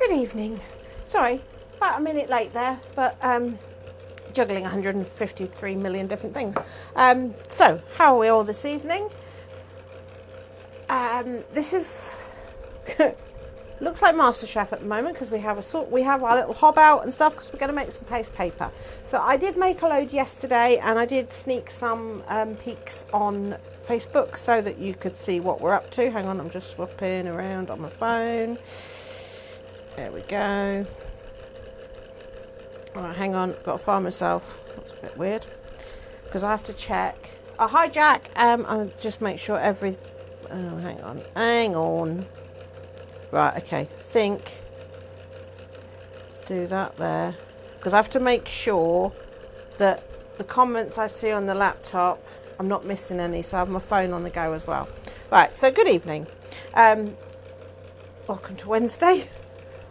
Good evening. Sorry, about a minute late there, but juggling 153 million different things. So, how are we all this evening? This is looks like MasterChef at the moment because we have our little hob out and stuff because we're going to make some paste paper. So I did make a load yesterday, and I did sneak some peeks on Facebook so that you could see what we're up to. Hang on, I'm just swapping around on my phone. There we go. Alright, hang on, got to find myself. That's a bit weird. Because I have to check. Oh, hi Jack. I'll just make sure oh, hang on. Right, okay. Sync. Do that there. Because I have to make sure that the comments I see on the laptop, I'm not missing any, so I have my phone on the go as well. Right, so good evening. Welcome to Wednesday,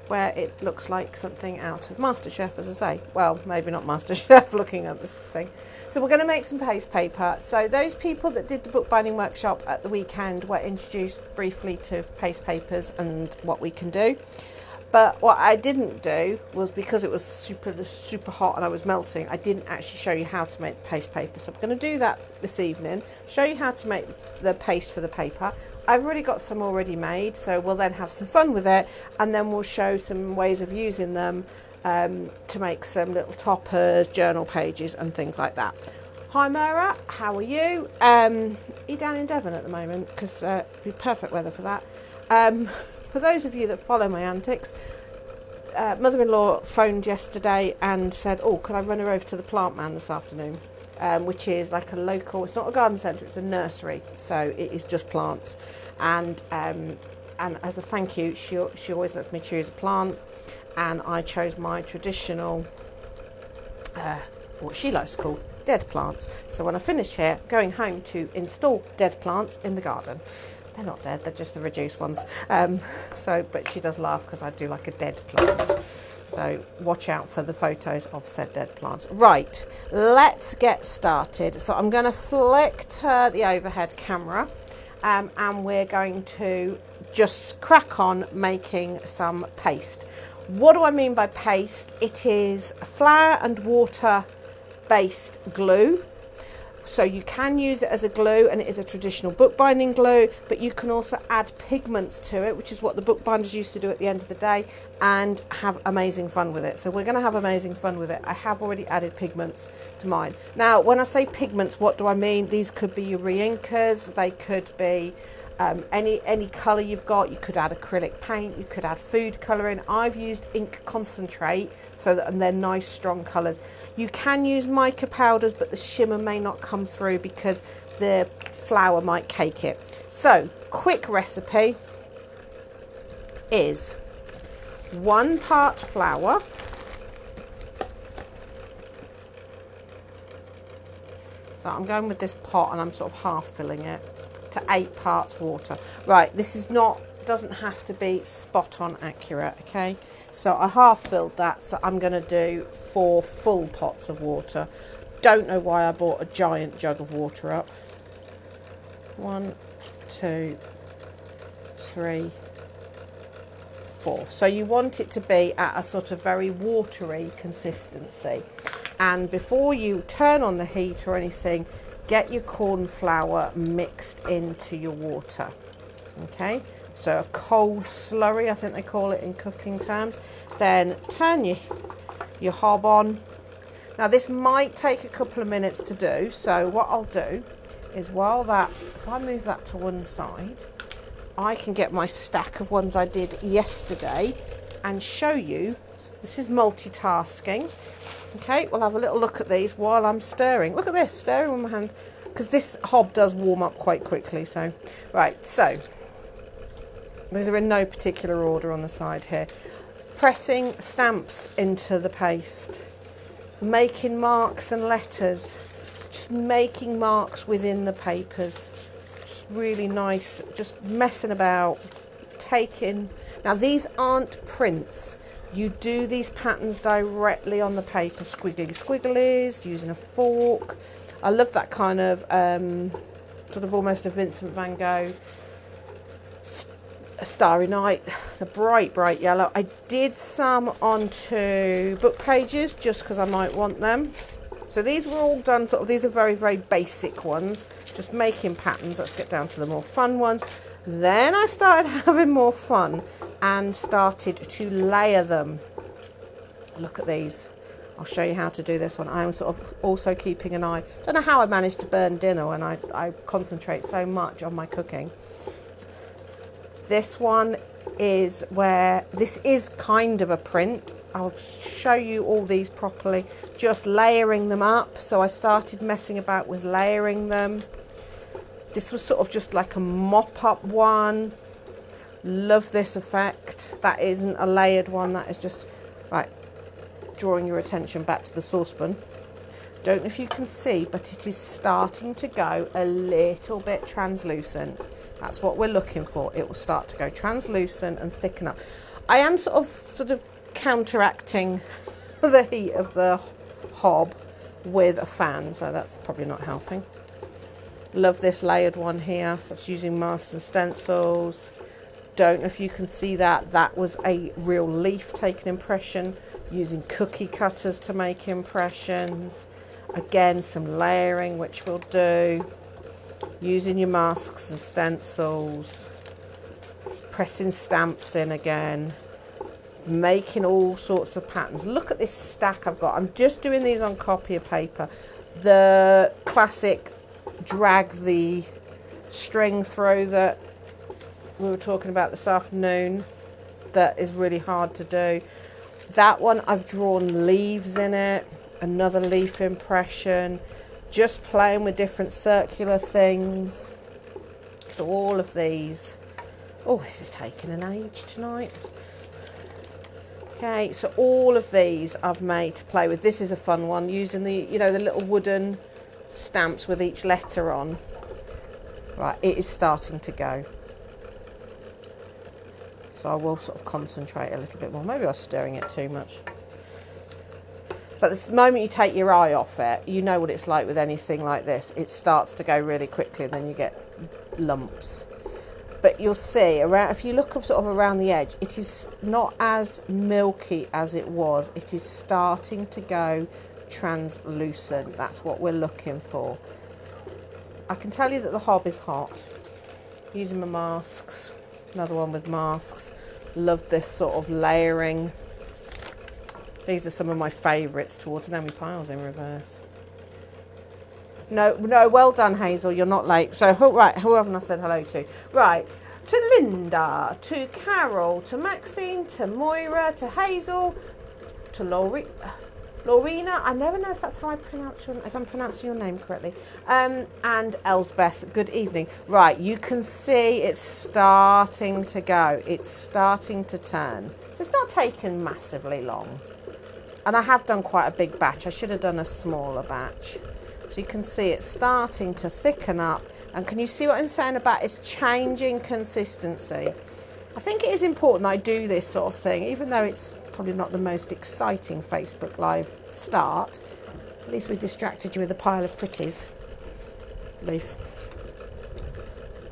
where it looks like something out of MasterChef, as I say. Well, maybe not MasterChef, looking at this thing. So we're going to make some paste paper. So those people that did the bookbinding workshop at the weekend were introduced briefly to paste papers and what we can do. But what I didn't do was, because it was super hot and I was melting, I didn't actually show you how to make the paste paper. So I'm going to do that this evening, show you how to make the paste for the paper. I've already got some already made, so we'll then have some fun with it, and then we'll show some ways of using them to make some little toppers, journal pages and things like that. Hi Mara, how are you? Are you down in Devon at the moment? Because it'd be perfect weather for that. For those of you that follow my antics, mother-in-law phoned yesterday and said, oh, could I run her over to the Plant Man this afternoon? Which is like a local, it's not a garden centre, it's a nursery, so it is just plants. And as a thank you, she always lets me choose a plant, and I chose my traditional, what she likes to call dead plants. So when I finish here, going home to install dead plants in the garden. They're not dead, they're just the reduced ones. But she does laugh because I do like a dead plant. So watch out for the photos of said dead plants. Right, let's get started. So I'm going to flick to the overhead camera, and we're going to just crack on making some paste. What do I mean by paste? It is flour and water based glue. So you can use it as a glue, and it is a traditional bookbinding glue, but you can also add pigments to it, which is what the bookbinders used to do at the end of the day, and have amazing fun with it. So we're going to have amazing fun with it. I have already added pigments to mine. Now, when I say pigments, what do I mean? These could be your re-inkers, they could be any colour you've got. You could add acrylic paint, you could add food colouring. I've used ink concentrate, and they're nice strong colours. You can use mica powders, but the shimmer may not come through because the flour might cake it. So, quick recipe is 1 part flour, so I'm going with this pot and I'm sort of half filling it, to 8 parts water. Right, this is doesn't have to be spot on accurate, okay? So I half filled that, so I'm going to do 4 full pots of water. Don't know why I bought a giant jug of water up. 1, 2, 3, 4. So you want it to be at a sort of very watery consistency. And before you turn on the heat or anything, get your corn flour mixed into your water, okay? So a cold slurry, I think they call it in cooking terms. Then turn your hob on. Now this might take a couple of minutes to do, so what I'll do is if I move that to one side, I can get my stack of ones I did yesterday and show you. This is multitasking. Okay, we'll have a little look at these while I'm stirring. Look at this, stirring with my hand, because this hob does warm up quite quickly. So, right, so these are in no particular order on the side here. Pressing stamps into the paste, making marks and letters, just making marks within the papers. Just really nice, just messing about, taking. Now these aren't prints. You do these patterns directly on the paper, squiggly squigglies, using a fork. I love that kind of sort of almost a Vincent van Gogh A Starry Night, the bright yellow. I did some onto book pages just because I might want them. So these were all done sort of, these are very basic ones, just making patterns. Let's get down to the more fun ones. Then I started having more fun and started to layer them. Look at these. I'll show you how to do this one. I'm sort of also keeping an eye. Don't know how I managed to burn dinner when I concentrate so much on my cooking. This one is where, this is kind of a print. I'll show you all these properly, just layering them up. So I started messing about with layering them. This was sort of just like a mop-up one. Love this effect. That isn't a layered one, that is just, right, drawing your attention back to the saucepan. Don't know if you can see, but it is starting to go a little bit translucent. That's what we're looking for. It will start to go translucent and thicken up. I am sort of counteracting the heat of the hob with a fan, so that's probably not helping. Love this layered one here. So that's using masks and stencils. Don't know if you can see that. That was a real leaf taking impression, using cookie cutters to make impressions. Again, some layering, which we'll do. Using your masks and stencils. Pressing stamps in again. Making all sorts of patterns. Look at this stack I've got. I'm just doing these on copy of paper. The classic drag the string through that we were talking about this afternoon, that is really hard to do. That one I've drawn leaves in it, another leaf impression, just playing with different circular things. So all of these, oh, this is taking an age tonight. Okay, so all of these I've made to play with. This is a fun one, using the, you know, the little wooden stamps with each letter on. Right, it is starting to go. So I will sort of concentrate a little bit more. Maybe I was stirring it too much. But the moment you take your eye off it, you know what it's like with anything like this. It starts to go really quickly and then you get lumps. But you'll see, around, if you look sort of around the edge, it is not as milky as it was. It is starting to go translucent. That's what we're looking for. I can tell you that the hob is hot. Using my masks. Another one with masks. Love this sort of layering. These are some of my favourites towards Naomi Piles in reverse. No, well done, Hazel. You're not late. So, right, who haven't I said hello to? Right, to Linda, to Carol, to Maxine, to Moira, to Hazel, to Lorena. I never know if that's how I pronounce your, if I'm pronouncing your name correctly. And Elsbeth. Good evening. Right, you can see it's starting to go. It's starting to turn. So it's not taken massively long. And I have done quite a big batch. I should have done a smaller batch. So you can see it's starting to thicken up. And can you see what I'm saying about it's changing consistency? I think it is important that I do this sort of thing, even though it's probably not the most exciting Facebook Live start. At least we distracted you with a pile of pretties. Leaf.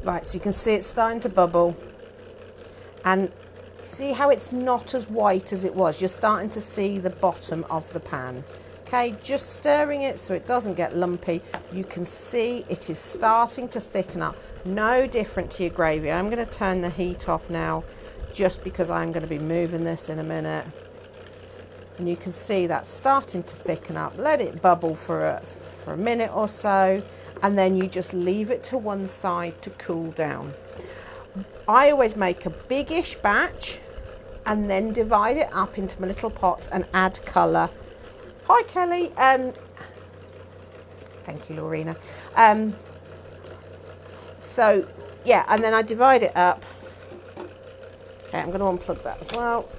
Right, so you can see it's starting to bubble. And see how it's not as white as it was. You're starting to see the bottom of the pan. Okay, just stirring it so it doesn't get lumpy. You can see it is starting to thicken up. No different to your gravy. I'm going to turn the heat off now just because I'm going to be moving this in a minute. And you can see that's starting to thicken up. Let it bubble for a minute or so, and then you just leave it to one side to cool down. I always make a biggish batch and then divide it up into my little pots and add colour. Hi, Kelly. Thank you, Lorena. So, yeah, and then I divide it up. Okay, I'm going to unplug that as well.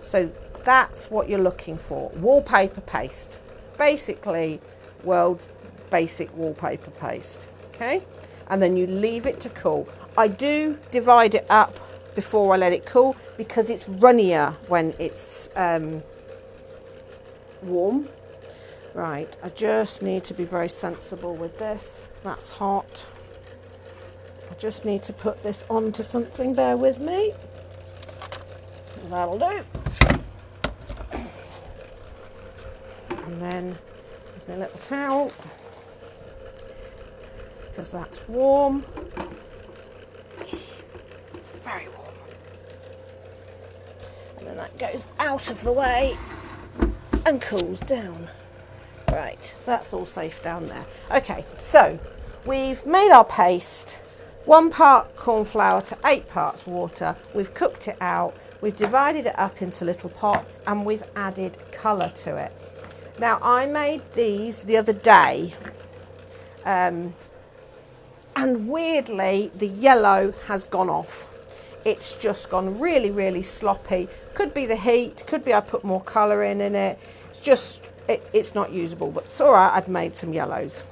So that's what you're looking for. Wallpaper paste. It's basically world's basic wallpaper paste. Okay, and then you leave it to cool. I do divide it up before I let it cool because it's runnier when it's warm. Right, I just need to be very sensible with this. That's hot. just need to put this onto something, bear with me. That'll do. And then there's my little towel, because that's warm. It's very warm. And then that goes out of the way and cools down. Right, that's all safe down there. Okay, so we've made our paste, 1 part corn flour to 8 parts water. We've cooked it out, we've divided it up into little pots, and we've added colour to it. Now, I made these the other day, and weirdly, the yellow has gone off. It's just gone really, really sloppy. Could be the heat, could be I put more colour in it. It's just, it's not usable, but it's all right, I'd made some yellows.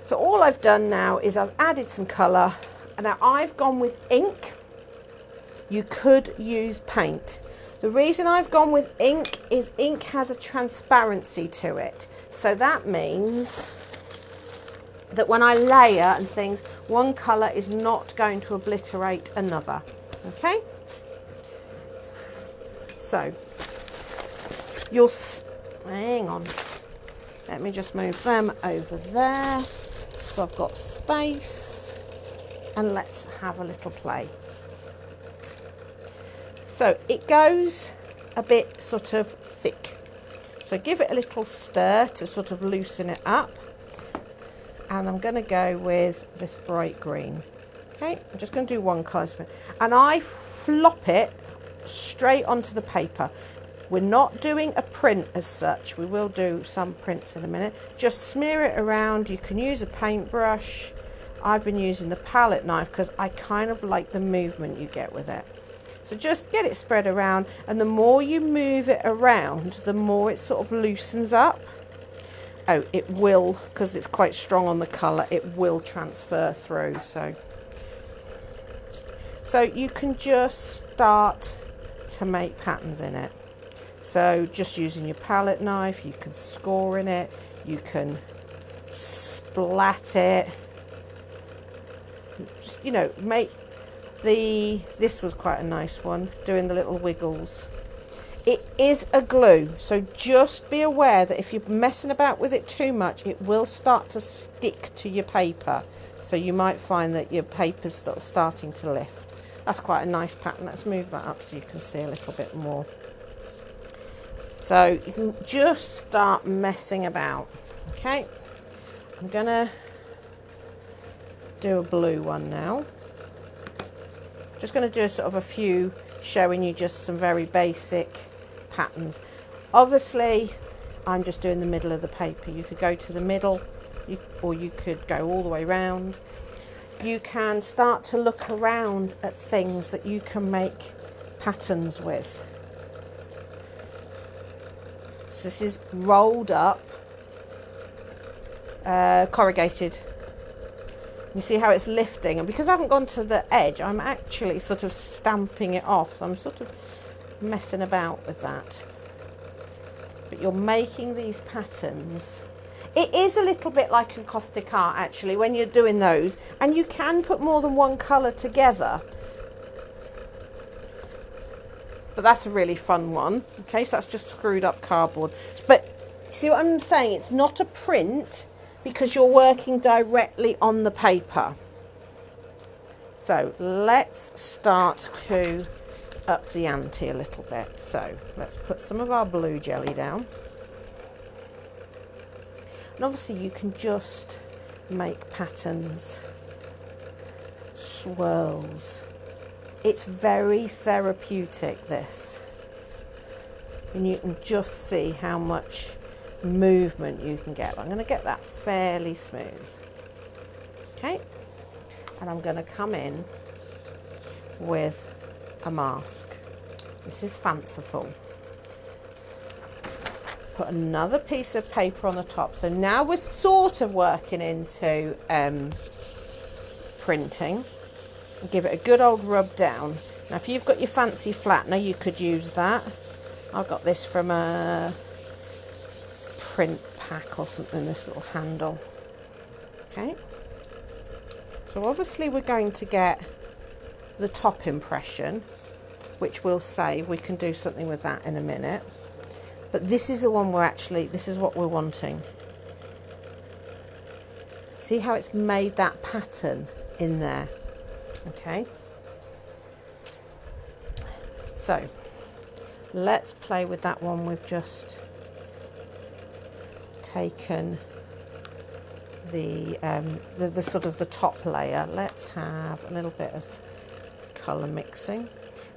So all I've done now is I've added some colour, and now I've gone with ink. You could use paint. The reason I've gone with ink is ink has a transparency to it. So that means that when I layer and things, one colour is not going to obliterate another. Okay? So, hang on. Let me just move them over there. So I've got space. And let's have a little play. So it goes a bit sort of thick. So give it a little stir to sort of loosen it up. And I'm going to go with this bright green. Okay, I'm just going to do one colour. And I flop it straight onto the paper. We're not doing a print as such. We will do some prints in a minute. Just smear it around. You can use a paintbrush. I've been using the palette knife because I kind of like the movement you get with it. So just get it spread around, and the more you move it around, the more it sort of loosens up. Oh, it will, because it's quite strong on the colour, it will transfer through. So you can just start to make patterns in it. So just using your palette knife, you can score in it, you can splat it. Just, you know, make this was quite a nice one, doing the little wiggles. It is a glue, so just be aware that if you're messing about with it too much, it will start to stick to your paper. So you might find that your paper's starting to lift. That's quite a nice pattern. Let's move that up so you can see a little bit more. So you can just start messing about. Okay, I'm gonna do a blue one now. Just going to do sort of a few, showing you just some very basic patterns. Obviously, I'm just doing the middle of the paper. You could go to the middle, or you could go all the way round. You can start to look around at things that you can make patterns with. So this is rolled up, corrugated. You see how it's lifting, and because I haven't gone to the edge, I'm actually sort of stamping it off, so I'm sort of messing about with that. But you're making these patterns. It is a little bit like encaustic art actually when you're doing those, and you can put more than one colour together. But that's a really fun one. Okay, so that's just screwed up cardboard. But see what I'm saying? It's not a print, because you're working directly on the paper. So let's start to up the ante a little bit. So let's put some of our blue jelly down. And obviously you can just make patterns, swirls. It's very therapeutic, this. And you can just see how much movement you can get. I'm going to get that fairly smooth. Okay, and I'm going to come in with a mask. This is fanciful. Put another piece of paper on the top. So now we're sort of working into printing. Give it a good old rub down. Now if you've got your fancy flattener, you could use that. I've got this from a print pack or something, this little handle. Okay, So obviously we're going to get the top impression, which we'll save. We can do something with that in a minute. But this is the one this is what we're wanting. See how it's made that pattern in there? Okay. So let's play with that one. We've just taken the sort of the top layer. Let's have a little bit of colour mixing.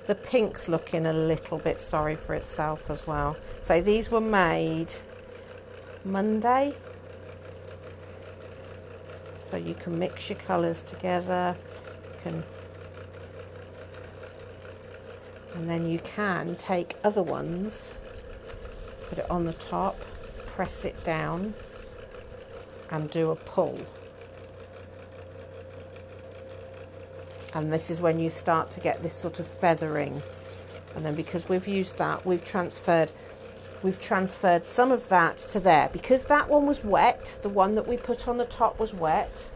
The pink's looking a little bit sorry for itself as well. So these were made Monday. So you can mix your colours together. And then you can take other ones, put it on the top, press it down and do a pull. And this is when you start to get this sort of feathering. And then because we've used that, we've transferred some of that to there. Because that one was wet, the one that we put on the top was wet.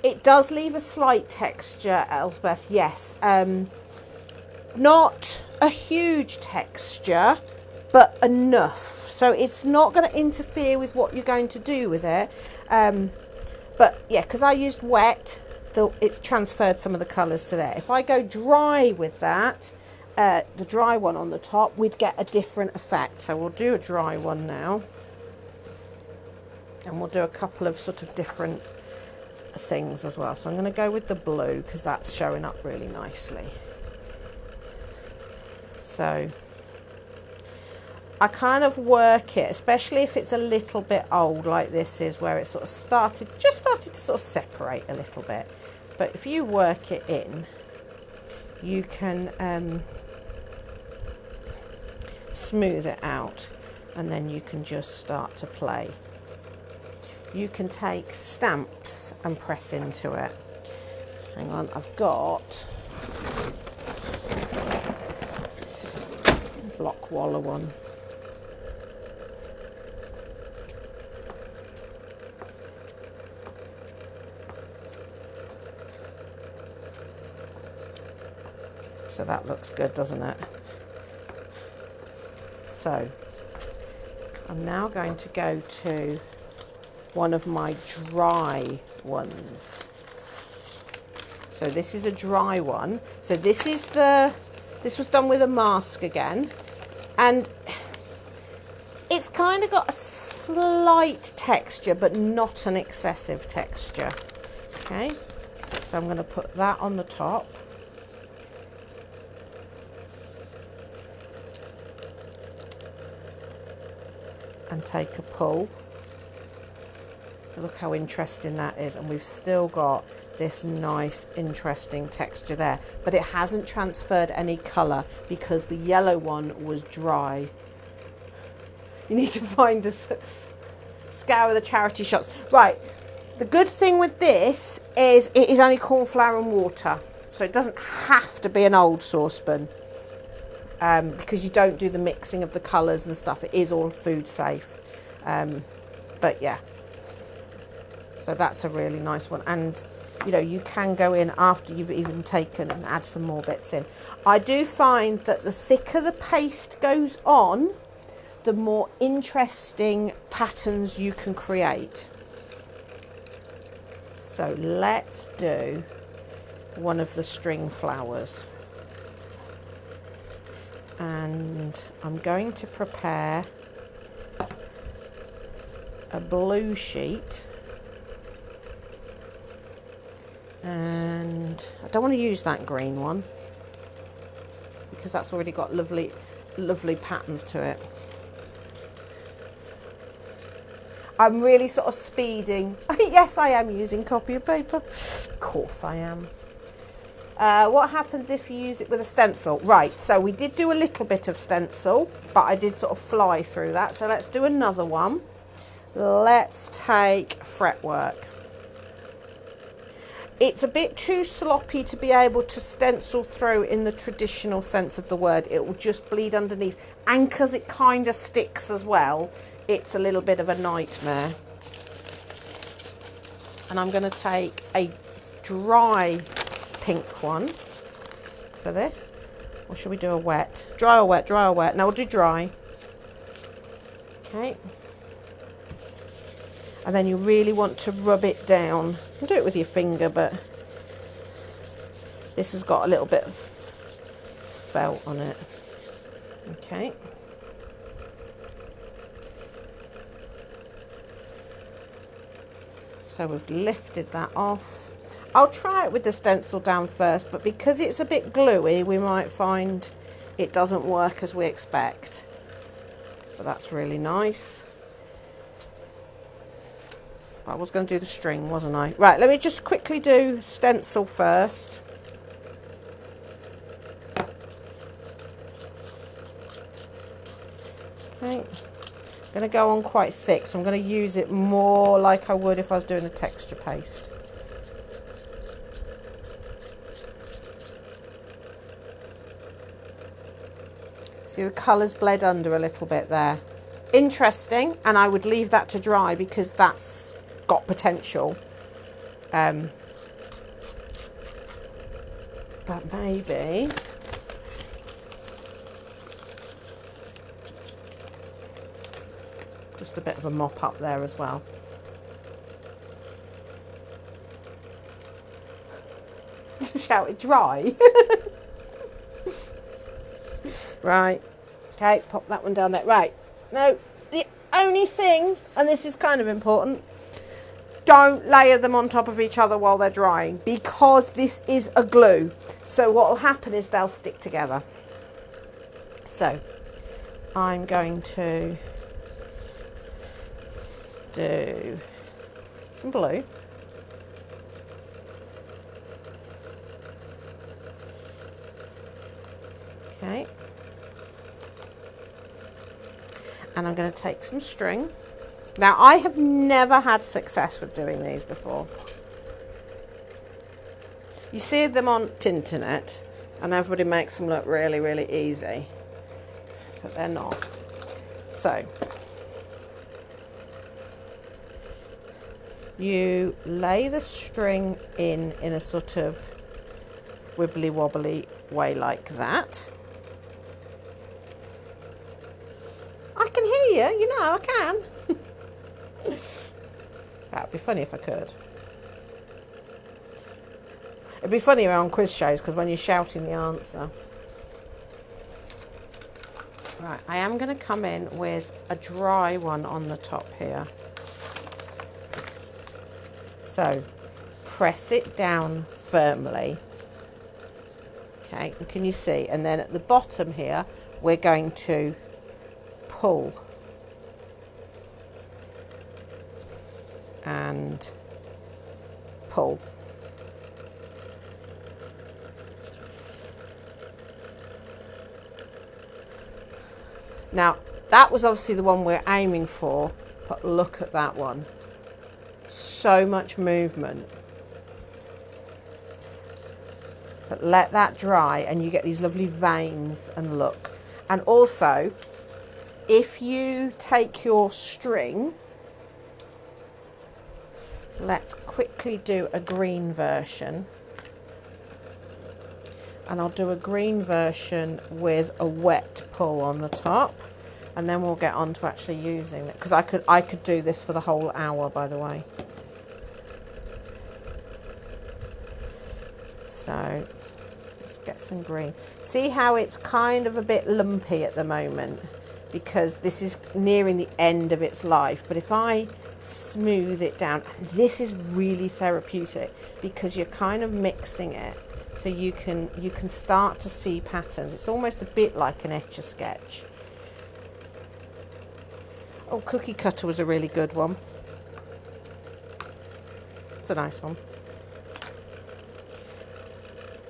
It does leave a slight texture, Elspeth, yes. Not a huge texture, but enough. So it's not going to interfere with what you're going to do with it. But yeah, because I used wet, it's transferred some of the colours to there. If I go dry with that, the dry one on the top, we'd get a different effect. So we'll do a dry one now. And we'll do a couple of sort of different things as well. So I'm going to go with the blue because that's showing up really nicely. So I kind of work it, especially if it's a little bit old like this is, where it sort of just started to sort of separate a little bit. But if you work it in, you can smooth it out, and then you can just start to play. You can take stamps and press into it. Hang on, I've got a Block Waller one. So that looks good, doesn't it? So I'm now going to go to one of my dry ones. So this is a dry one. So this was done with a mask again, and it's kind of got a slight texture, but not an excessive texture. Okay, so I'm going to put that on the top. And take a pull. Look how interesting that is, and we've still got this nice interesting texture there, but it hasn't transferred any colour because the yellow one was dry. You need to find a scour the charity shops. Right, the good thing with this is it is only corn flour and water, so it doesn't have to be an old saucepan. Because you don't do the mixing of the colours and stuff. It is all food safe. But yeah, so that's a really nice one. And you know, you can go in after you've even taken and add some more bits in. I do find that the thicker the paste goes on, the more interesting patterns you can create. So let's do one of the string flowers. And I'm going to prepare a blue sheet, and I don't want to use that green one because that's already got lovely patterns to it. I'm really sort of speeding. Yes, I am using copy of paper. Of course I am. What happens if you use it with a stencil? Right, so we did do a little bit of stencil, but I did sort of fly through that. So let's do another one. Let's take fretwork. It's a bit too sloppy to be able to stencil through in the traditional sense of the word. It will just bleed underneath. And because it kind of sticks as well, it's a little bit of a nightmare. And I'm going to take a dry pink one for this. Or should we do a wet? Dry or wet? Dry or wet? No, we'll do dry. Okay. And then you really want to rub it down. You can do it with your finger, but this has got a little bit of felt on it. Okay. So we've lifted that off. I'll try it with the stencil down first, but because it's a bit gluey, we might find it doesn't work as we expect. But that's really nice. But I was going to do the string, wasn't I? Right, let me just quickly do stencil first. Okay. I'm going to go on quite thick, so I'm going to use it more like I would if I was doing a texture paste. See, the colour's bled under a little bit there. Interesting, and I would leave that to dry because that's got potential. But maybe... just a bit of a mop up there as well. Shouted dry. Right. Okay, pop that one down there. Right. Now, the only thing, and this is kind of important, don't layer them on top of each other while they're drying because this is a glue. So what will happen is they'll stick together. So I'm going to do some blue. Okay. And I'm going to take some string. Now, I have never had success with doing these before. You see them on Tinternet, and everybody makes them look really, really easy. But they're not. So, you lay the string in a sort of wibbly wobbly way like that. I can hear you, you know I can. That would be funny if I could. It'd be funnier on quiz shows because when you're shouting the answer. Right, I am going to come in with a dry one on the top here. So, press it down firmly. Okay, and can you see? And then at the bottom here, we're going to pull. And pull. Now, that was obviously the one we're aiming for, but look at that one. So much movement. But let that dry and you get these lovely veins and look. And also, if you take your string, let's quickly do a green version. And I'll do a green version with a wet pull on the top. And then we'll get on to actually using it. Because I could do this for the whole hour, by the way. So, let's get some green. See how it's kind of a bit lumpy at the moment? Because this is nearing the end of its life. But if I smooth it down, this is really therapeutic because you're kind of mixing it. So you can start to see patterns. It's almost a bit like an Etch-a-Sketch. Oh, Cookie Cutter was a really good one. It's a nice one.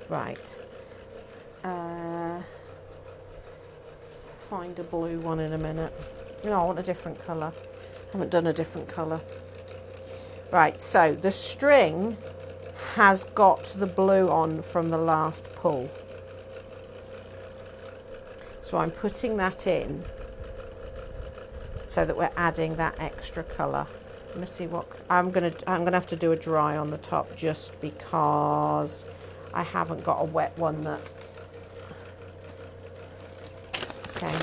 Right. Find a blue one in a minute. No, I want a different colour. I haven't done a different colour. Right, so the string has got the blue on from the last pull. So I'm putting that in so that we're adding that extra colour. Let's see what I'm gonna have to do a dry on the top just because I haven't got a wet one that. Okay,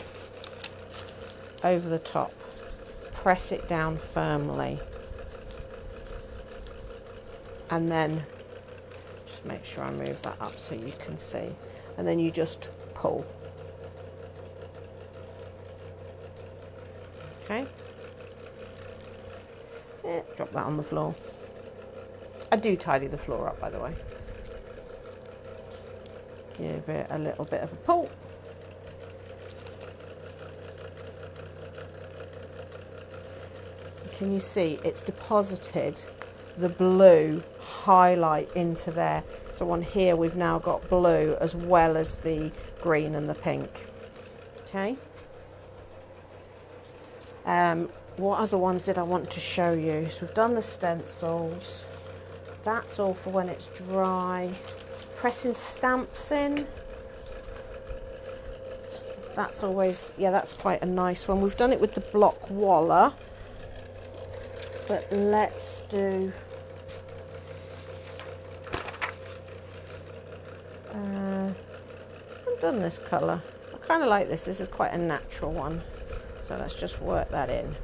over the top, press it down firmly, and then just make sure I move that up so you can see, and then you just pull. Okay. Yeah, drop that on the floor. I do tidy the floor up, by the way. Give it a little bit of a pull. Can you see it's deposited the blue highlight into there? So on here we've now got blue as well as the green and the pink. Okay. What other ones did I want to show you? So we've done the stencils. That's all for when it's dry. Pressing stamps in. That's always, yeah, that's quite a nice one. We've done it with the block Waller. But let's do... I've done this colour. I kind of like this. This is quite a natural one. So let's just work that in.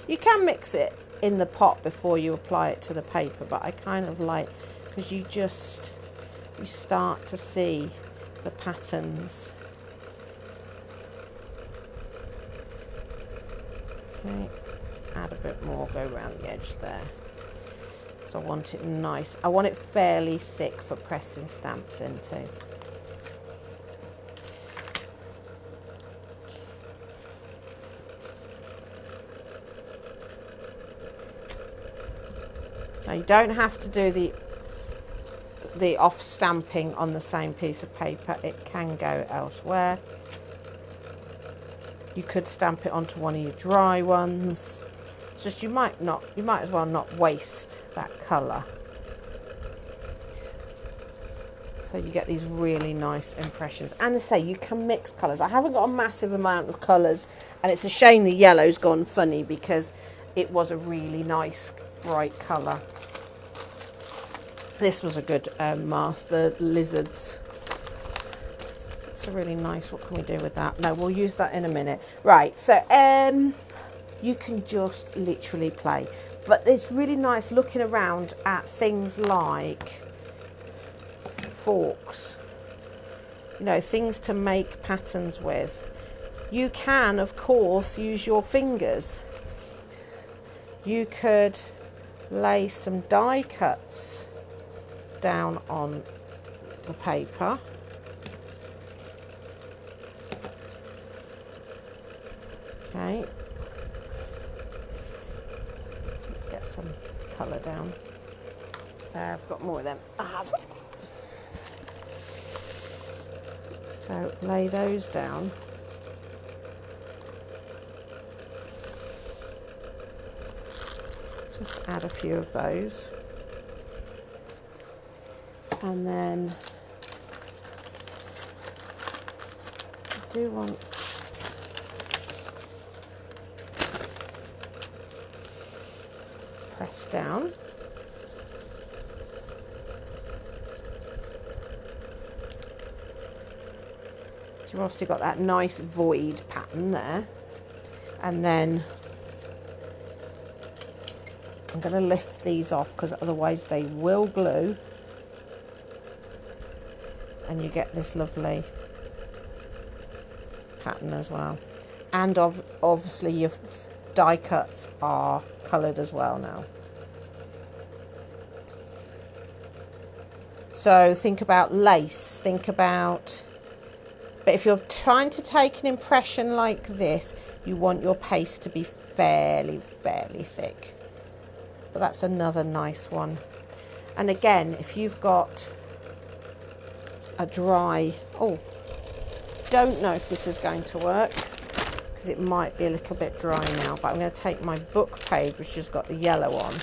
You can mix it in the pot before you apply it to the paper, but I kind of like, because you start to see the patterns. Okay, add a bit more, go around the edge there. So I want it nice. I want it fairly thick for pressing stamps into. Now you don't have to do the off stamping on the same piece of paper. It can go elsewhere. You could stamp it onto one of your dry ones. It's just you might as well not waste that colour. So you get these really nice impressions. And I say you can mix colours. I haven't got a massive amount of colours, and it's a shame the yellow's gone funny because it was a really nice bright colour. This was a good mask, the lizards. It's a really nice, what can we do with that? No, we'll use that in a minute. Right, so you can just literally play. But it's really nice looking around at things like forks. You know, things to make patterns with. You can, of course, use your fingers. You could lay some die cuts down on the paper. Okay. Let's get some colour down. I've got more of them. I have. So lay those down. Just add a few of those. And then I do want press down. So you've obviously got that nice void pattern there. And then I'm going to lift these off because otherwise they will glue. And you get this lovely pattern as well. And obviously your die cuts are coloured as well now. So think about lace, think about... But if you're trying to take an impression like this, you want your paste to be fairly thick. But that's another nice one. And again, if you've got a dry... Oh, don't know if this is going to work because it might be a little bit dry now, but I'm going to take my book page, which has got the yellow on.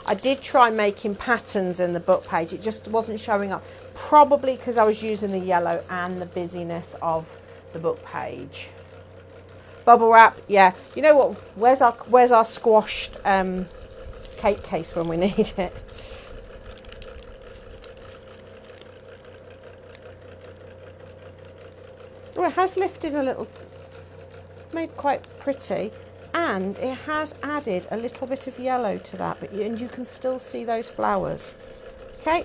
I did try making patterns in the book page. It just wasn't showing up, probably because I was using the yellow and the busyness of the book page. Bubble wrap, yeah. You know what? Where's our squashed cake case when we need it? Oh, it has lifted a little. It's made quite pretty, and it has added a little bit of yellow to that. And you can still see those flowers. Okay,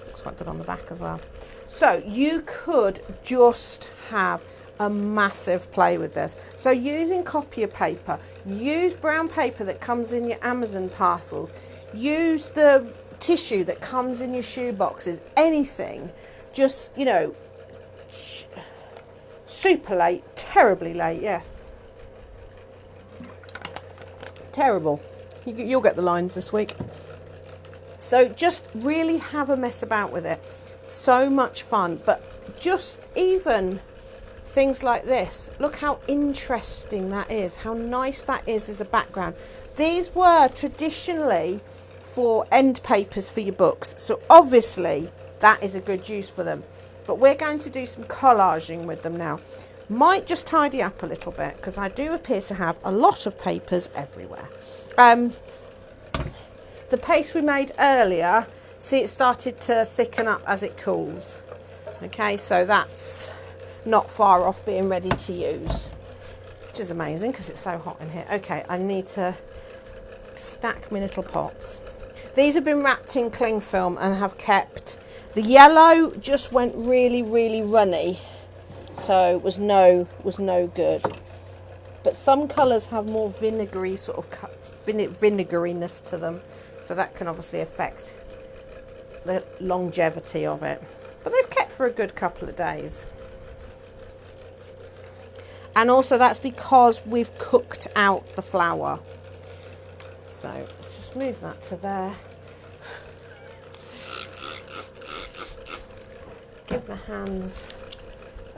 looks quite good on the back as well. So you could just have a massive play with this. So using copier paper, use brown paper that comes in your Amazon parcels, use the tissue that comes in your shoe boxes, anything, just, you know, super late, terribly late, yes. Terrible. You'll get the lines this week. So just really have a mess about with it. So much fun, but just even things like this, look how interesting that is, how nice that is as a background. These were traditionally for end papers for your books, so obviously that is a good use for them, but we're going to do some collaging with them now. Might just tidy up a little bit because I do appear to have a lot of papers everywhere. The paste we made earlier, see, it started to thicken up as it cools. Okay, so that's not far off being ready to use, which is amazing because it's so hot in here. Okay, I need to stack my little pots. These have been wrapped in cling film and have kept. The yellow just went really, really runny, so it was no good. But some colours have more vinegary sort of vinegariness to them, so that can obviously affect the longevity of it. But they've kept for a good couple of days. And also that's because we've cooked out the flour. So let's just move that to there. Give my hands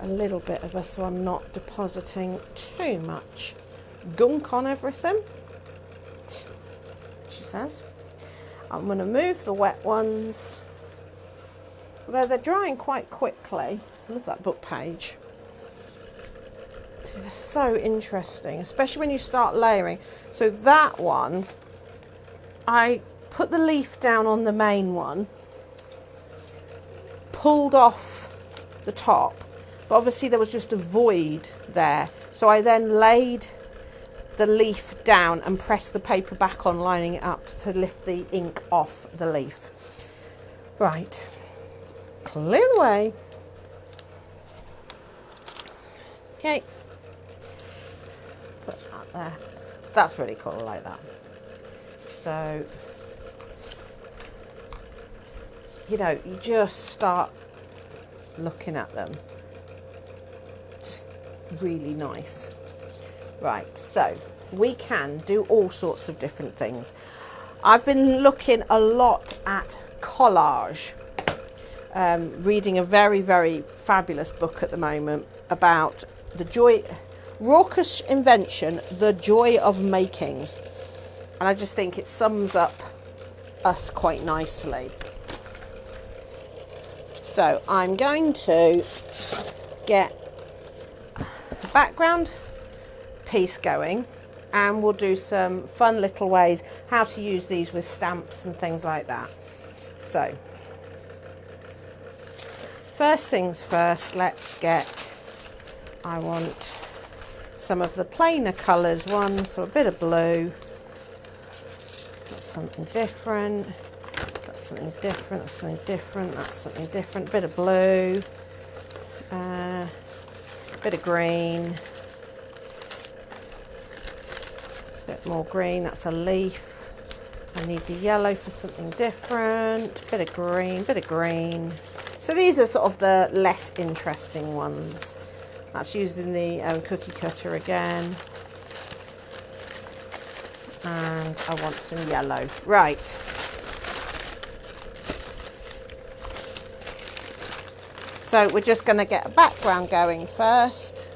a little bit of a, so I'm not depositing too much gunk on everything, she says. I'm going to move the wet ones, although they're drying quite quickly. I love that book page. They're so interesting, especially when you start layering. So that one, I put the leaf down on the main one, pulled off the top, but obviously there was just a void there. So I then laid the leaf down and pressed the paper back on, lining it up to lift the ink off the leaf. Right, clear the way. Okay. Put that there. That's really cool, I like that. So, you know, you just start looking at them. Just really nice. Right, so we can do all sorts of different things. I've been looking a lot at collage, reading a very, very fabulous book at the moment about the raucous invention, The Joy of Making. And I just think it sums up us quite nicely. So I'm going to get a background piece going, and we'll do some fun little ways how to use these with stamps and things like that. So first things first, I want some of the plainer colours ones, so a bit of blue. That's something different. That's something different. That's something different. That's something different. Bit of blue. Bit of green. Bit more green. That's a leaf. I need the yellow for something different. Bit of green. Bit of green. So these are sort of the less interesting ones. That's using the cookie cutter again. And I want some yellow. Right. So we're just going to get a background going first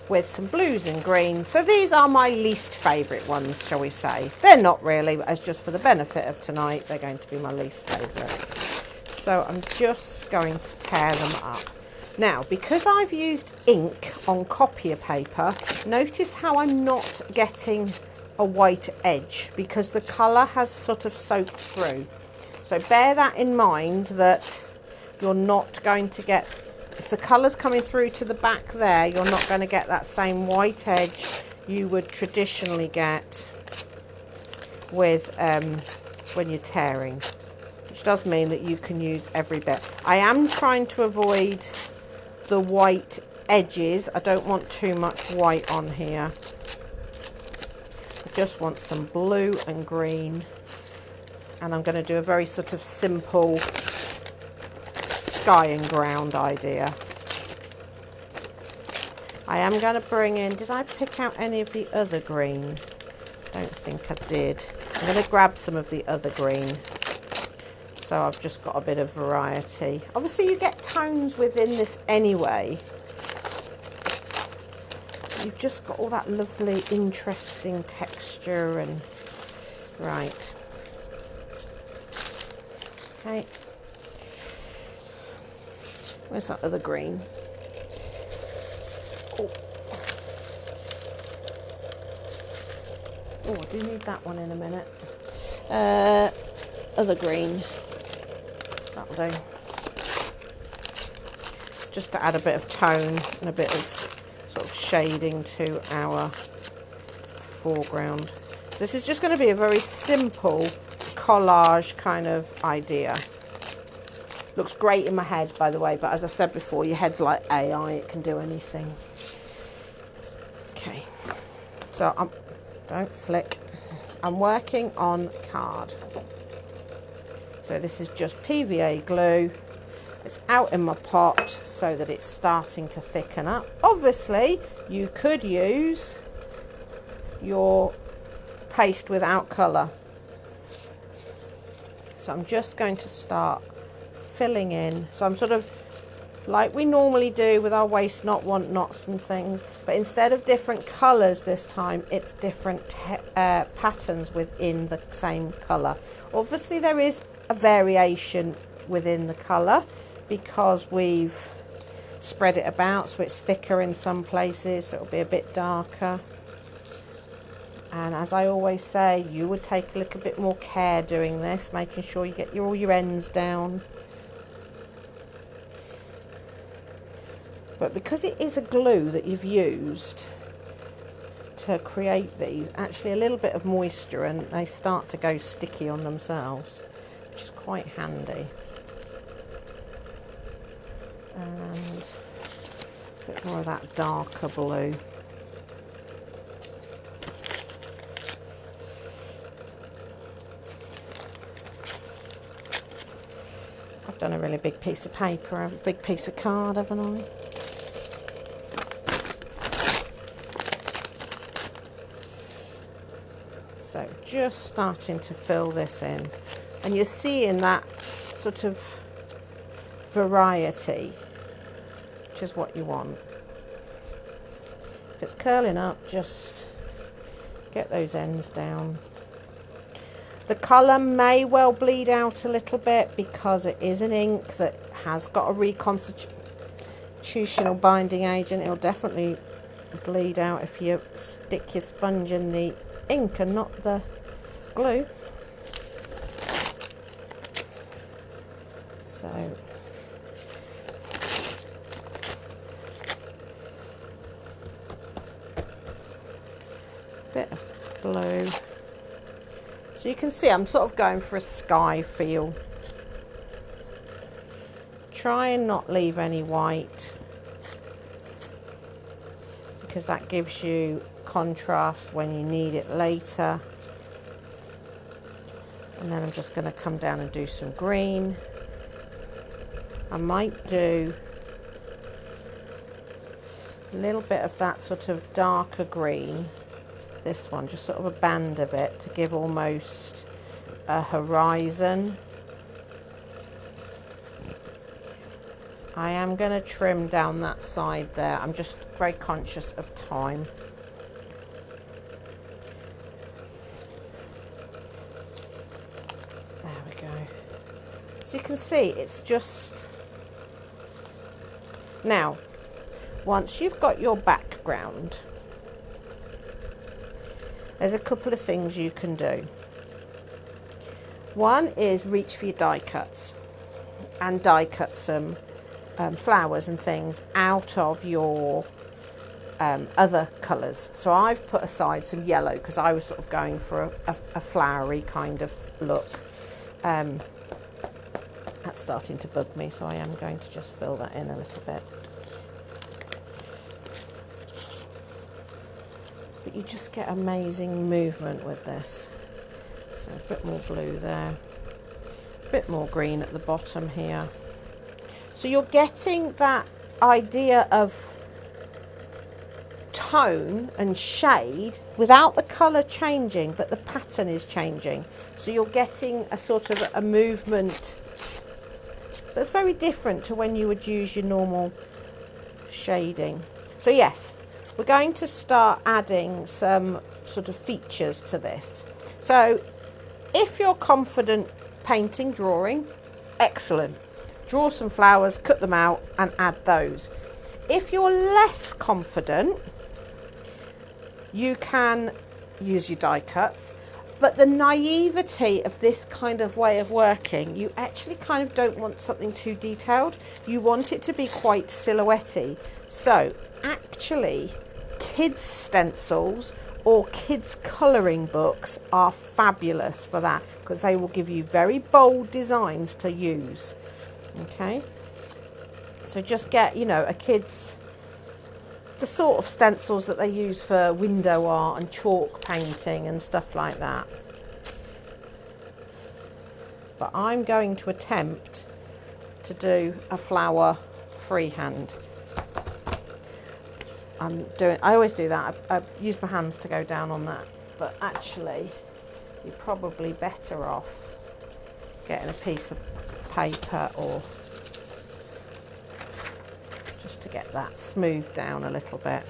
with some blues and greens. So these are my least favourite ones, shall we say. They're not really, but it's just for the benefit of tonight, they're going to be my least favourite. So I'm just going to tear them up. Now, because I've used ink on copier paper, notice how I'm not getting a white edge because the colour has sort of soaked through. So bear that in mind, that you're not going to get, if the colour's coming through to the back there, you're not going to get that same white edge you would traditionally get with when you're tearing, which does mean that you can use every bit. I am trying to avoid the white edges. I don't want too much white on here. I just want some blue and green, and I'm going to do a very sort of simple sky and ground idea. I am going to bring in, did I pick out any of the other green? Don't think I did. I'm going to grab some of the other green, so I've just got a bit of variety. Obviously you get tones within this anyway. You've just got all that lovely interesting texture and right. Okay, where's that other green? Oh, I do need that one in a minute. Other green. That'll do. Just to add a bit of tone and a bit of sort of shading to our foreground. So this is just going to be a very simple collage kind of idea. Looks great in my head, by the way, but as I've said before, your head's like AI, it can do anything. Okay, so don't flick. I'm working on card. So this is just PVA glue. It's out in my pot so that it's starting to thicken up. Obviously, you could use your paste without colour. So I'm just going to start filling in. So I'm sort of like we normally do with our waste not, want nots and things, but instead of different colours this time, it's different patterns within the same colour. Obviously there is a variation within the colour because we've spread it about, so it's thicker in some places, so it'll be a bit darker. And as I always say, you would take a little bit more care doing this, making sure you get all your ends down. But because it is a glue that you've used to create these, actually a little bit of moisture and they start to go sticky on themselves, which is quite handy. And a bit more of that darker blue. I've done a really big piece of paper, a big piece of card, haven't I? So just starting to fill this in, and you're seeing that sort of variety, which is what you want. If it's curling up, just get those ends down. The colour may well bleed out a little bit because it is an ink that has got a reconstitutional binding agent. It'll definitely bleed out if you stick your sponge in the ink and not the glue. So bit of blue. So you can see I'm sort of going for a sky feel. Try and not leave any white because that gives you contrast when you need it later. And then I'm just going to come down and do some green. I might do a little bit of that sort of darker green, this one, just sort of a band of it to give almost a horizon. I am going to trim down that side there. I'm just very conscious of time. There we go. So you can see it's just Now, once you've got your background, there's a couple of things you can do. One is reach for your die cuts and die cut some flowers and things out of your other colours. So I've put aside some yellow because I was sort of going for a flowery kind of look. That's starting to bug me, so I am going to just fill that in a little bit. But you just get amazing movement with this. So a bit more blue there, a bit more green at the bottom here. So you're getting that idea of tone and shade without the colour changing, but the pattern is changing. So you're getting a sort of a movement that's very different to when you would use your normal shading. So yes, we're going to start adding some sort of features to this. So if you're confident painting, drawing, excellent. Draw some flowers, cut them out and add those. If you're less confident, you can use your die cuts, but the naivety of this kind of way of working, you actually kind of don't want something too detailed. You want it to be quite silhouette-y. So actually, kids' stencils or kids' colouring books are fabulous for that because they will give you very bold designs to use. Okay, so just get, you know, a kid's, the sort of stencils that they use for window art and chalk painting and stuff like that. But I'm going to attempt to do a flower freehand. I always do that. I use my hands to go down on that, but actually you're probably better off getting a piece of paper or just to get that smoothed down a little bit.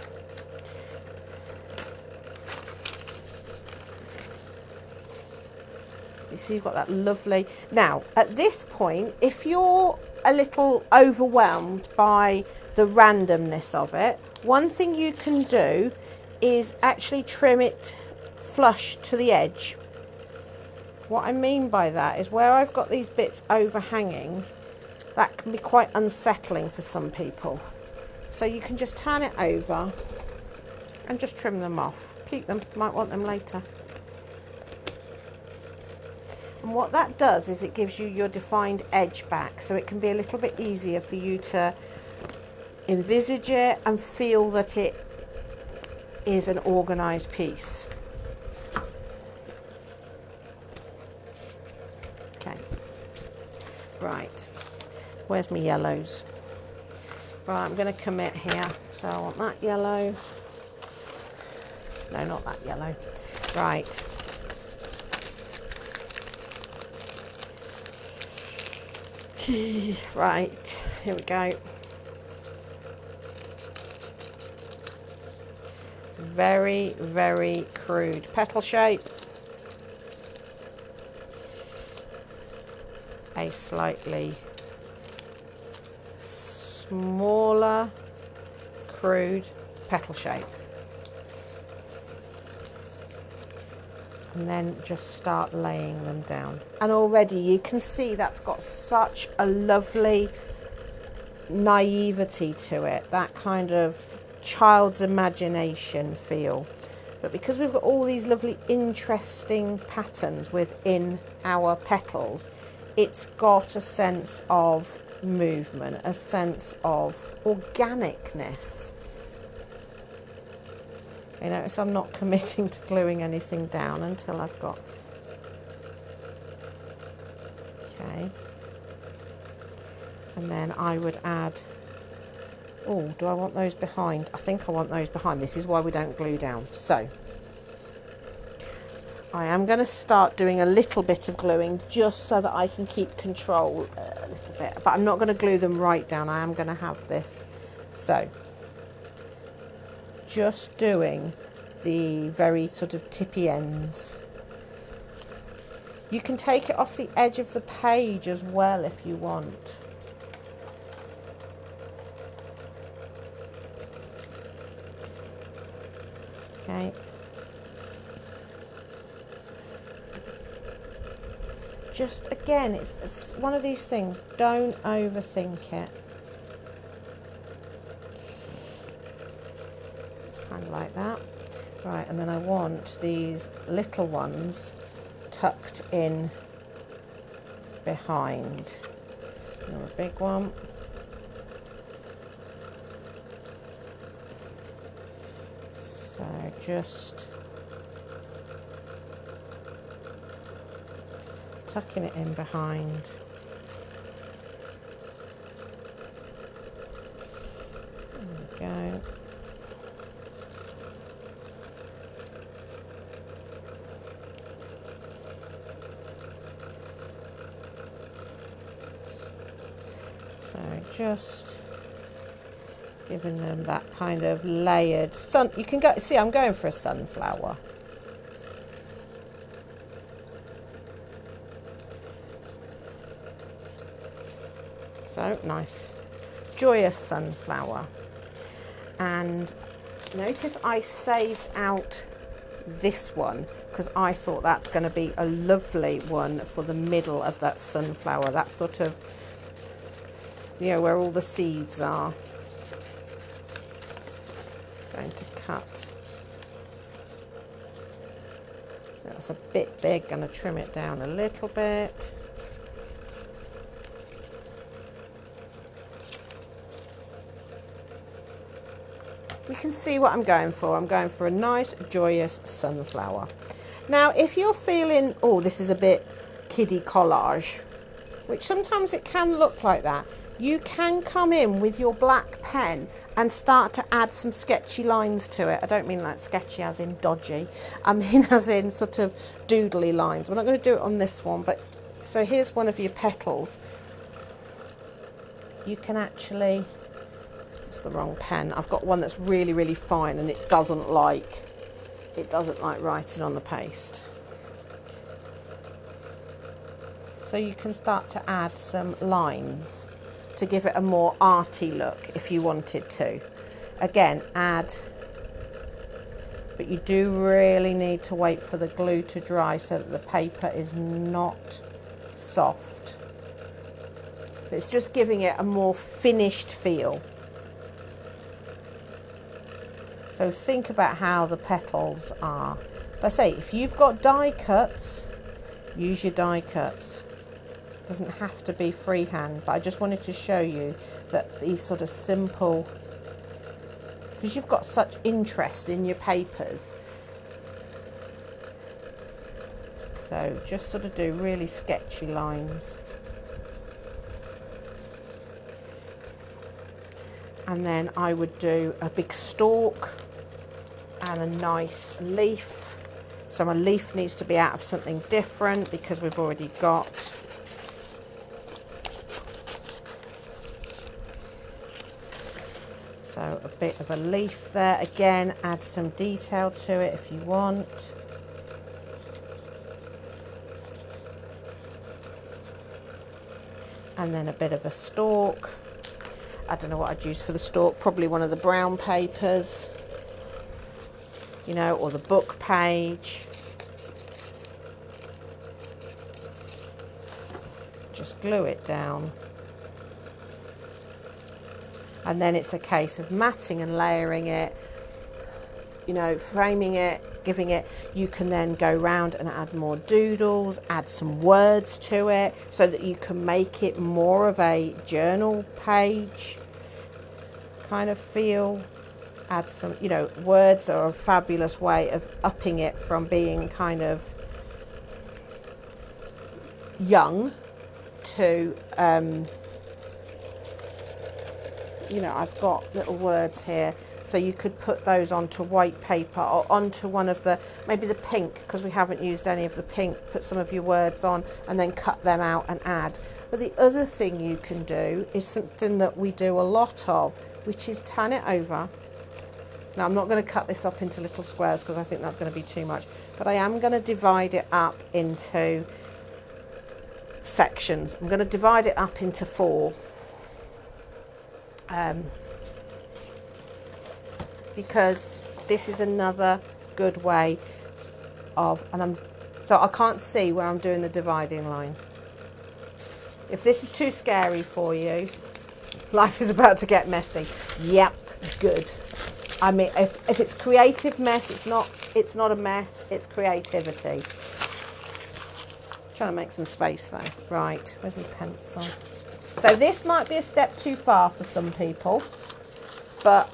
You see you've got that lovely. Now at this point, if you're a little overwhelmed by the randomness of it, one thing you can do is actually trim it flush to the edge. What I mean by that is where I've got these bits overhanging, that can be quite unsettling for some people. So you can just turn it over and just trim them off. Keep them, might want them later. And what that does is it gives you your defined edge back, so it can be a little bit easier for you to envisage it and feel that it is an organised piece. Okay, right, where's my yellows? Right, I'm going to commit here, so I want that yellow. No, not that yellow. Right. Right, here we go. Very, very crude petal shape. A slightly smaller, crude petal shape. And then just start laying them down. And already you can see that's got such a lovely naivety to it, that kind of child's imagination feel. But because we've got all these lovely interesting patterns within our petals, it's got a sense of movement, a sense of organicness. You notice I'm not committing to gluing anything down until I've got, okay. And then I would add, oh, do I want those behind? I think I want those behind. This is why we don't glue down. So I am going to start doing a little bit of gluing just so that I can keep control a little bit. But I'm not going to glue them right down. I am going to have this. So just doing the very sort of tippy ends. You can take it off the edge of the page as well if you want. Okay. Just again, it's one of these things, don't overthink it. Kind of like that. Right, and then I want these little ones tucked in behind. Another big one. So just tucking it in behind. There we go. So just giving them that kind of layered sun. You can go see I'm going for a sunflower. So nice, joyous sunflower. And notice I saved out this one because I thought that's going to be a lovely one for the middle of that sunflower. That sort of, you know, where all the seeds are. Going to cut. That's a bit big, going to trim it down a little bit. You can see what I'm going for. I'm going for a nice, joyous sunflower. Now, if you're feeling, oh, this is a bit kiddie collage, which sometimes it can look like that, you can come in with your black pen and start to add some sketchy lines to it. I don't mean like sketchy as in dodgy. I mean as in sort of doodly lines. We're not going to do it on this one, but so here's one of your petals. You can actually, it's the wrong pen. I've got one that's really, really fine and it doesn't like writing on the paste. So you can start to add some lines to give it a more arty look if you wanted to. Again, add, but you do really need to wait for the glue to dry so that the paper is not soft. But it's just giving it a more finished feel. So think about how the petals are. But I say, if you've got die cuts, use your die cuts. It doesn't have to be freehand, but I just wanted to show you that these sort of simple, because you've got such interest in your papers. So just sort of do really sketchy lines. And then I would do a big stalk and a nice leaf. So my leaf needs to be out of something different because we've already got so a bit of a leaf there. Again, add some detail to it if you want. And then a bit of a stalk. I don't know what I'd use for the stalk, probably one of the brown papers, you know, or the book page. Just glue it down. And then it's a case of matting and layering it, you know, framing it, giving it, you can then go round and add more doodles, add some words to it so that you can make it more of a journal page kind of feel. Add some, you know, words are a fabulous way of upping it from being kind of young to, you know, I've got little words here, so you could put those onto white paper or onto one of the, maybe the pink, because we haven't used any of the pink, put some of your words on and then cut them out and add. But the other thing you can do is something that we do a lot of, which is turn it over. Now I'm not going to cut this up into little squares because I think that's going to be too much, but I am going to divide it up into sections. I'm going to divide it up into 4. Because this is another good way of, so I can't see where I'm doing the dividing line. If this is too scary for you, life is about to get messy. Yep, good. I mean, if it's creative mess, it's not a mess, it's creativity. Trying to make some space though. Right, where's my pencil? So this might be a step too far for some people, but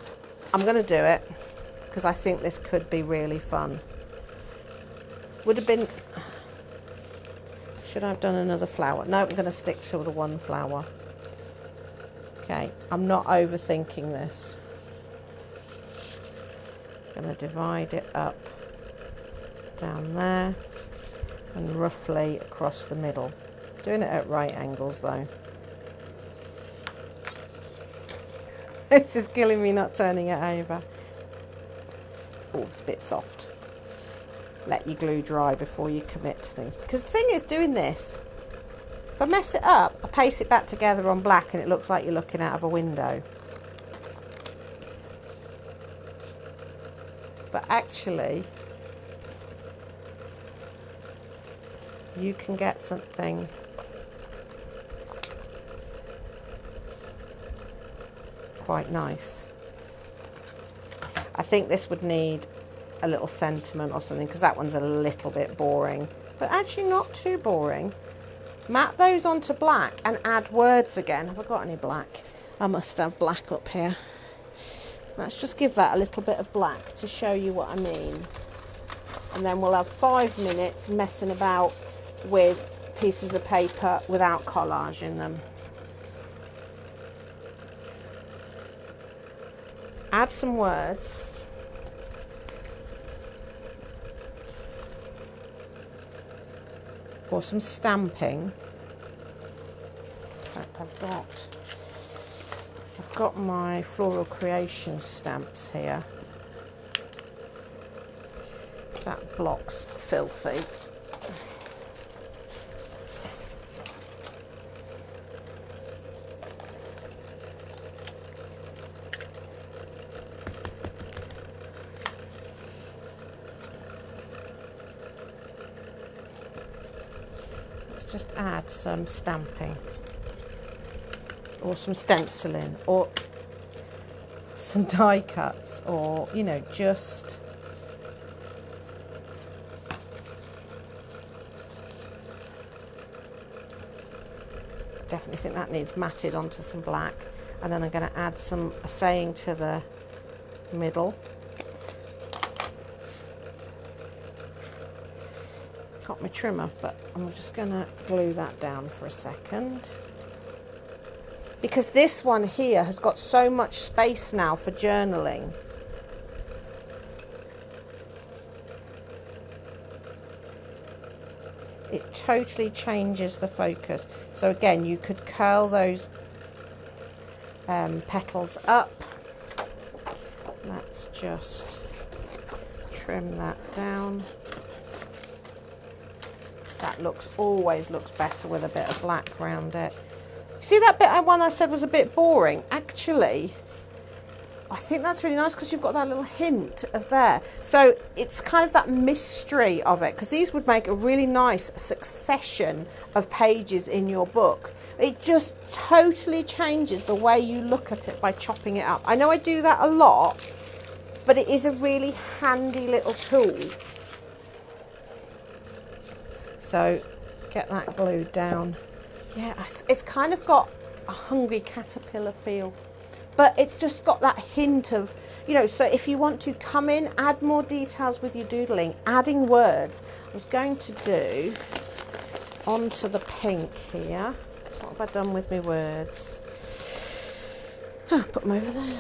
I'm going to do it because I think this could be really fun. Would have been... Should I have done another flower? No, I'm going to stick to the one flower. Okay, I'm not overthinking this. I'm going to divide it up down there and roughly across the middle. Doing it at right angles though. This is killing me not turning it over. Oh, it's a bit soft. Let your glue dry before you commit to things. Because the thing is, doing this, if I mess it up, I paste it back together on black and it looks like you're looking out of a window. But actually, you can get something quite nice. I think this would need a little sentiment or something because that one's a little bit boring, but actually not too boring. Map those onto black and add words again. Have I got any black? I must have black up here. Let's just give that a little bit of black to show you what I mean. And then we'll have 5 minutes messing about with pieces of paper without collage in them. Add some words. Or some stamping. In fact, I've got my Floral Creations stamps here. That block's filthy. Just add some stamping or some stenciling or some die cuts, or you know, just definitely think that needs matted onto some black. And then I'm going to add a saying to the middle. Got my trimmer, but I'm just going to glue that down for a second. Because this one here has got so much space now for journaling. It totally changes the focus. So again, you could curl those petals up. Let's just trim that down. That always looks better with a bit of black around it. See that bit one I said was a bit boring? Actually, I think that's really nice because you've got that little hint of there. So it's kind of that mystery of it, because these would make a really nice succession of pages in your book. It just totally changes the way you look at it by chopping it up. I know I do that a lot, but it is a really handy little tool. So get that glued down. Yeah, it's kind of got a Hungry Caterpillar feel, but it's just got that hint of, you know, so if you want to come in, add more details with your doodling, adding words. I was going to do onto the pink here. What have I done with my words? Oh, put them over there.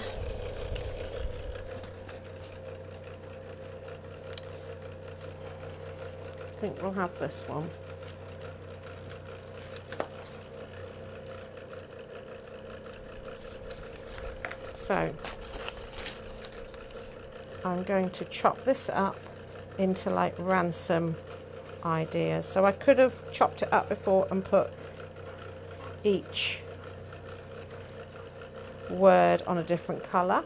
I think we'll have this one. So I'm going to chop this up into like ransom ideas. So I could have chopped it up before and put each word on a different colour.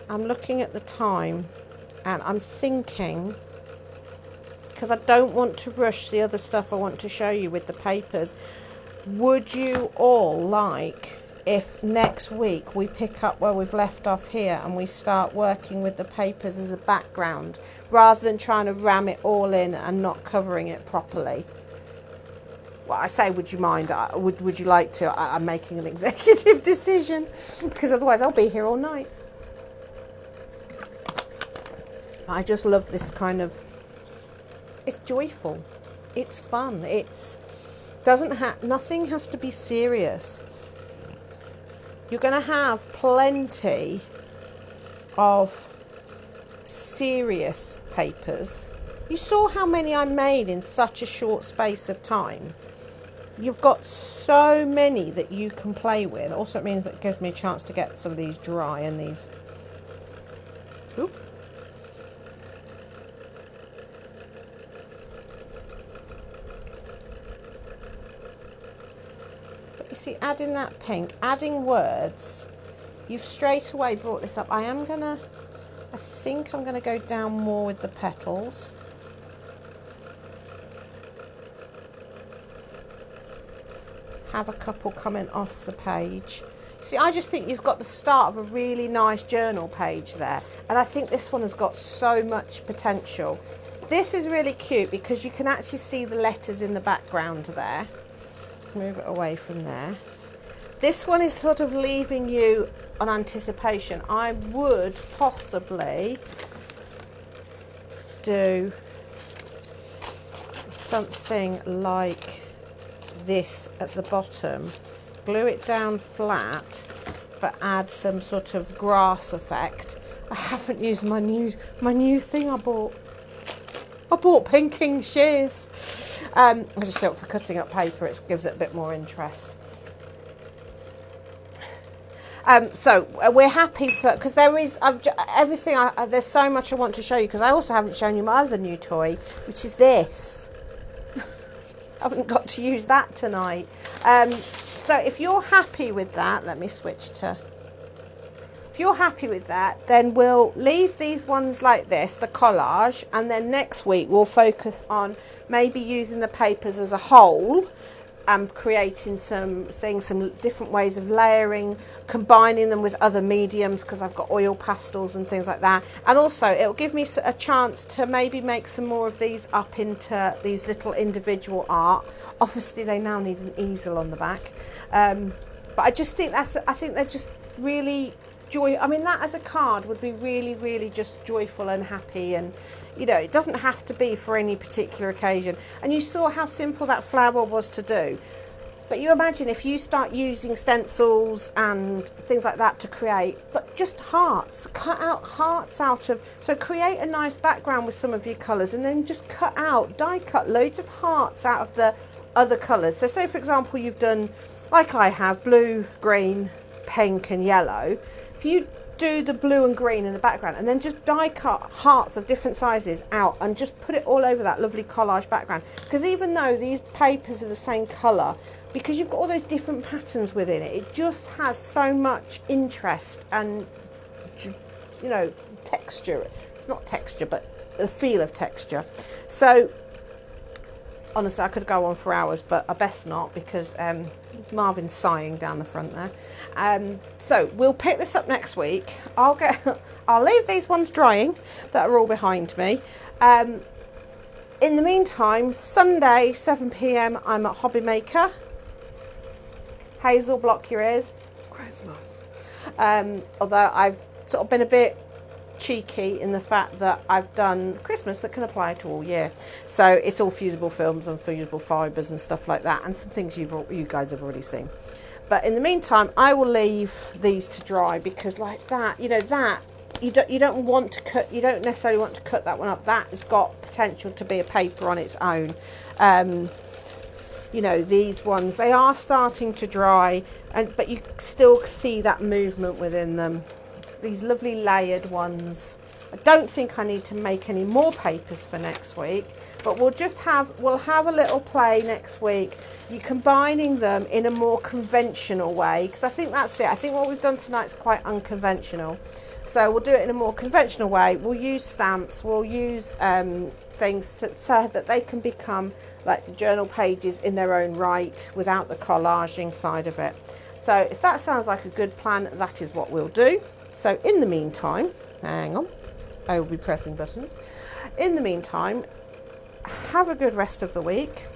I'm looking at the time and I'm thinking, because I don't want to rush the other stuff I want to show you with the papers, would you all like if next week we pick up where we've left off here and we start working with the papers as a background rather than trying to ram it all in and not covering it properly? Well, I say, would you mind? Would you like to? I'm making an executive decision because otherwise I'll be here all night. I just love this kind of, it's joyful, it's fun, nothing has to be serious. You're going to have plenty of serious papers. You saw how many I made in such a short space of time. You've got so many that you can play with. Also, it means it gives me a chance to get some of these dry and these. Oop. But you see, adding that pink, adding words, you've straight away brought this up. I think I'm going to go down more with the petals. Have a couple coming off the page. See, I just think you've got the start of a really nice journal page there. And I think this one has got so much potential. This is really cute because you can actually see the letters in the background there. Move it away from there. This one is sort of leaving you on anticipation. I would possibly do something like this at the bottom, glue it down flat, but add some sort of grass effect. I haven't used my new thing I bought. I bought pinking shears. I just thought for cutting up paper it gives it a bit more interest. So we're happy for, because there is there's so much I want to show you, because I also haven't shown you my other new toy, which is this. I haven't got to use that tonight. So if you're happy with that, let me switch to. If you're happy with that, then we'll leave these ones like this, the collage, and then next week we'll focus on maybe using the papers as a whole and creating some different ways of layering, combining them with other mediums, because I've got oil pastels and things like that. And also it'll give me a chance to maybe make some more of these up into these little individual art. Obviously they now need an easel on the back. But I just think they're just really joy. I mean, that as a card would be really, really just joyful and happy, and you know, it doesn't have to be for any particular occasion. And you saw how simple that flower was to do. But you imagine if you start using stencils and things like that to create, but just hearts, cut out hearts out of, so create a nice background with some of your colours and then just die cut loads of hearts out of the other colours. So say for example you've done, like I have, blue, green, pink and yellow. If you do the blue and green in the background and then just die cut hearts of different sizes out and just put it all over that lovely collage background, because even though these papers are the same colour, because you've got all those different patterns within it, it just has so much interest and, you know, texture. It's not texture, but the feel of texture. So honestly, I could go on for hours, but I best not, because Marvin's sighing down the front there. So we'll pick this up next week. I'll leave these ones drying that are all behind me. In the meantime, Sunday 7 p.m. I'm at Hobby Maker. Hazel, block your ears. It's Christmas. Although I've sort of been a bit cheeky in the fact that I've done Christmas that can apply to all year. So it's all fusible films and fusible fibres and stuff like that, and some things you guys have already seen. But in the meantime, I will leave these to dry, because like that, you know, that you don't want to cut. You don't necessarily want to cut that one up. That has got potential to be a paper on its own. You know, these ones, they are starting to dry, but you still see that movement within them. These lovely layered ones. I don't think I need to make any more papers for next week, but we'll have a little play next week. You combining them in a more conventional way, because I think that's it. I think what we've done tonight is quite unconventional. So we'll do it in a more conventional way. We'll use stamps, we'll use things so that they can become like journal pages in their own right without the collaging side of it. So if that sounds like a good plan, that is what we'll do. So in the meantime, hang on, I will be pressing buttons. In the meantime, have a good rest of the week.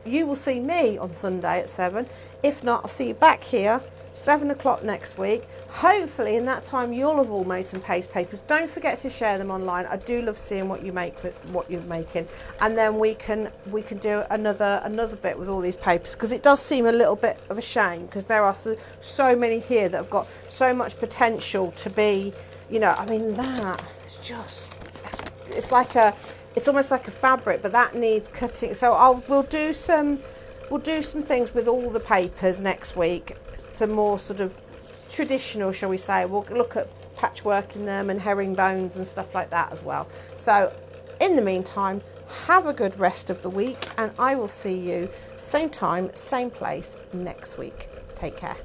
You will see me on Sunday at 7. If not, I'll see you back here 7 o'clock next week. Hopefully in that time you'll have all made some paste papers. Don't forget to share them online. I do love seeing what you make, what you're making, and then we can do another bit with all these papers, because it does seem a little bit of a shame, because there are so many here that have got so much potential to be, you know, I mean, that is just, it's like it's almost like a fabric, but that needs cutting. So we'll do some things with all the papers next week, some more sort of traditional, shall we say. We'll look at patchwork in them and herringbones and stuff like that as well. So in the meantime, have a good rest of the week, and I will see you same time, same place next week. Take care.